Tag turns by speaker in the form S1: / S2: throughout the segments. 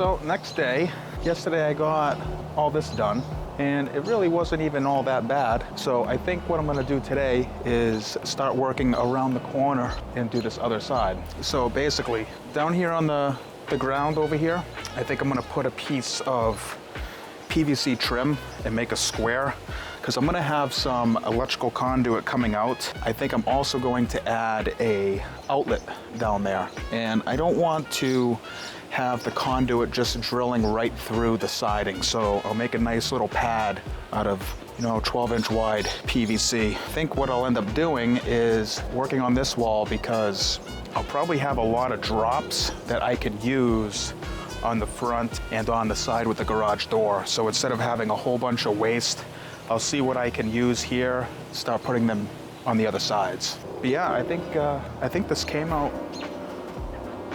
S1: So next day, yesterday I got all this done and it really wasn't even all that bad. So I think what I'm gonna do today is start working around the corner and do this other side. So basically, down here on the ground over here, I think I'm gonna put a piece of PVC trim and make a square because I'm gonna have some electrical conduit coming out. I think I'm also going to add a outlet down there. And I don't want to have the conduit just drilling right through the siding. So I'll make a nice little pad out of 12-inch wide PVC. I think what I'll end up doing is working on this wall because I'll probably have a lot of drops that I could use on the front and on the side with the garage door. So instead of having a whole bunch of waste, I'll see what I can use here, start putting them on the other sides. But yeah, I think this came out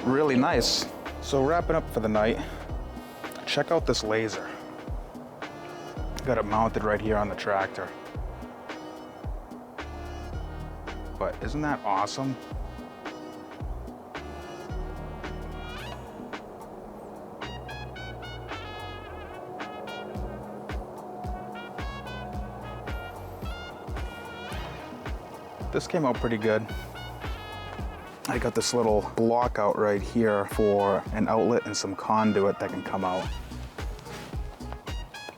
S1: really nice. So wrapping up for the night, check out this laser. Got it mounted right here on the tractor. But isn't that awesome? This came out pretty good. I got this little block out right here for an outlet and some conduit that can come out.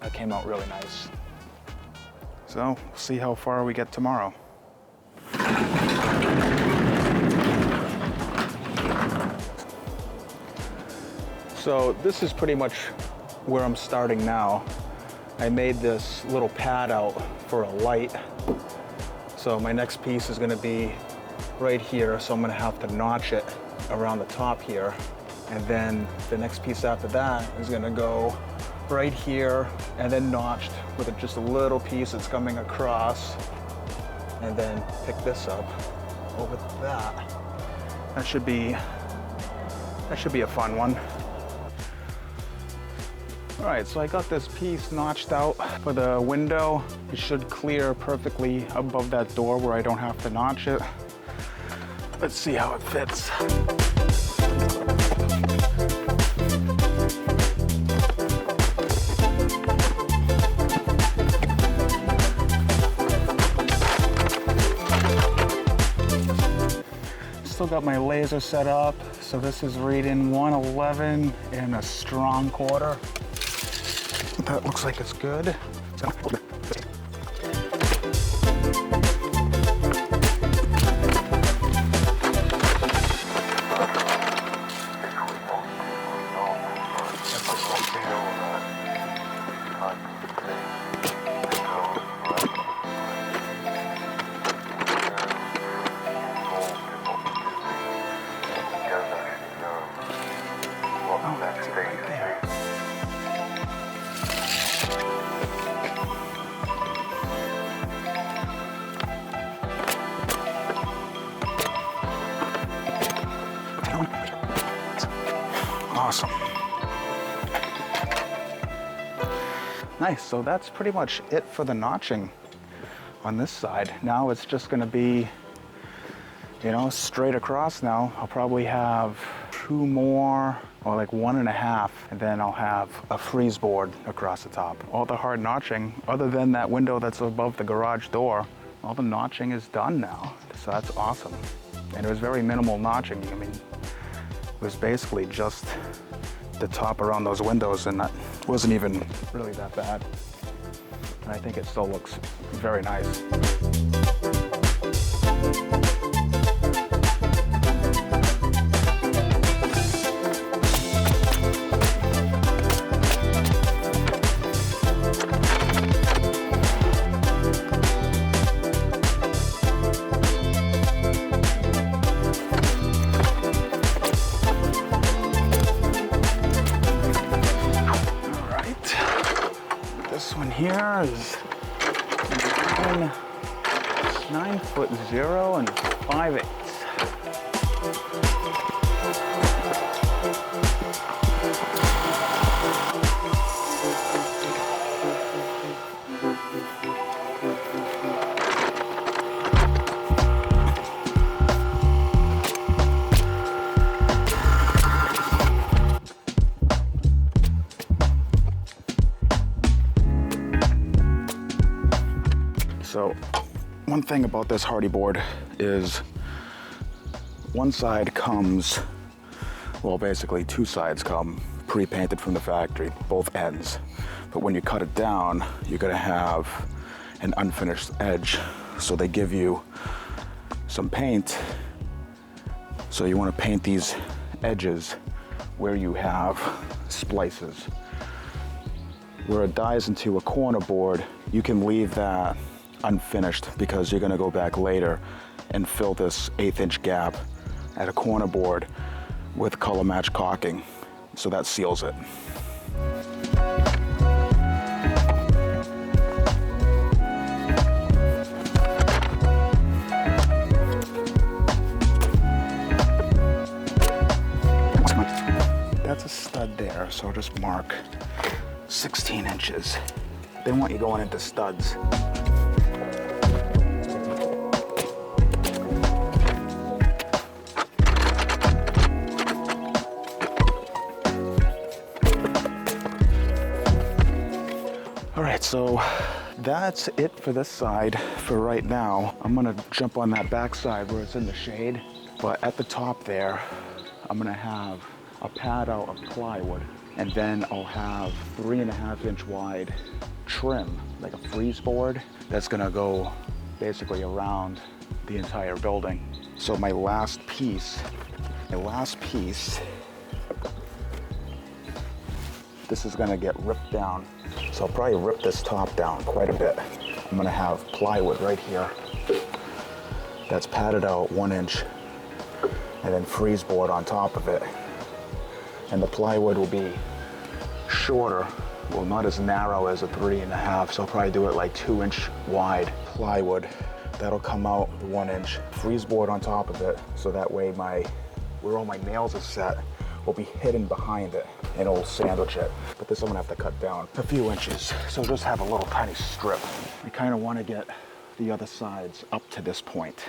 S1: That came out really nice. So, we'll see how far we get tomorrow. So this is pretty much where I'm starting now. I made this little pad out for a light. So my next piece is gonna be right here, so I'm gonna have to notch it around the top here. And then the next piece after that is gonna go right here and then notched with just a little piece that's coming across, and then pick this up over that. That should be a fun one. All right, so I got this piece notched out for the window. It should clear perfectly above that door where I don't have to notch it. Let's see how it fits. Still got my laser set up. So this is reading 111 and a strong quarter. That looks like it's good. Awesome. Nice, so that's pretty much it for the notching on this side. Now it's just gonna be, straight across now. I'll probably have 2 more, or like 1.5, and then I'll have a freeze board across the top. All the hard notching, other than that window that's above the garage door, all the notching is done now. So that's awesome. And it was very minimal notching. I mean, it was basically just the top around those windows, and that wasn't even really that bad. And I think it still looks very nice. Here is 9'0" and 5/8". One thing about this Hardie board is one side comes, well, basically two sides come pre-painted from the factory, both ends. But when you cut it down, you're gonna have an unfinished edge. So they give you some paint. So you wanna paint these edges where you have splices. Where it dies into a corner board, you can leave that unfinished because you're gonna go back later and fill this 1/8 inch gap at a corner board with color match caulking. So that seals it. That's a stud there, so I'll just mark 16 inches. They want you going into studs. All right, so that's it for this side for right now. I'm gonna jump on that back side where it's in the shade, but at the top there, I'm gonna have a pad out of plywood, and then I'll have 3.5 inch wide trim, like a freeze board, that's gonna go basically around the entire building. So my last piece, this is gonna get ripped down. So I'll probably rip this top down quite a bit. I'm gonna have plywood right here that's padded out 1 inch, and then freeze board on top of it. And the plywood will be shorter, well, not as narrow as a 3.5, so I'll probably do it like 2 inch wide plywood. That'll come out 1 inch, freeze board on top of it, so that way where all my nails are set will be hidden behind it, and it'll sandwich it. But this I'm gonna have to cut down a few inches, so just have a little tiny strip. I kinda wanna get the other sides up to this point.